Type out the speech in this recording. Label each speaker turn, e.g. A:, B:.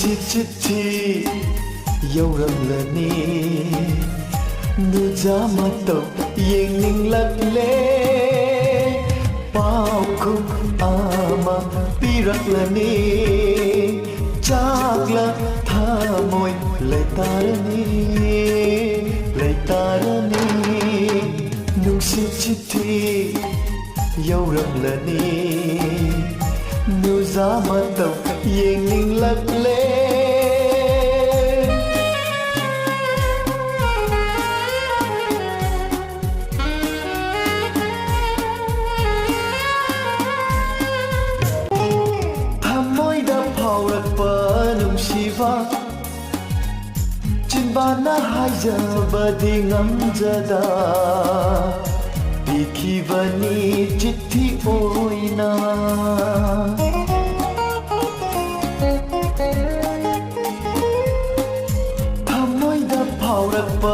A: ꯅꯨꯡꯁꯤꯠ ꯆꯤꯊꯤ ꯌꯧꯔꯛꯂꯅꯤ ꯅꯨꯡꯖꯥ ꯃꯇꯧ ꯌꯦꯡꯅꯤꯡꯂꯛꯂꯦ ꯄꯥꯎꯈꯨꯝ ꯑꯃ ꯄꯤꯔꯛꯂꯅꯤ ꯆꯥꯛꯂ ꯊꯃꯣꯏ ꯂꯩꯇꯥꯔꯅꯤ ꯂꯩꯇꯥꯔꯅꯤ ꯅꯨꯡꯁꯤꯠ ꯆꯤꯊꯤ ꯌꯧꯔꯛꯂꯅꯤ ꯅꯨꯡꯖꯥ ꯃꯇꯧ ꯌꯦꯡꯅꯤꯡꯂꯛꯂꯦ ꯊꯃꯣꯏꯗ ꯐꯥꯎꯔꯛꯄ ꯅꯨꯡꯁꯤꯕ ꯆꯤꯟꯕꯥꯅ ꯍꯥꯏꯖꯕꯗꯤ ꯉꯝꯖꯗ ꯏꯈꯤꯕꯅꯤ ꯆꯤꯊꯤ ꯑꯣꯏꯅ ꯊꯃꯣꯏꯗ ꯐꯥꯎꯔꯛꯄ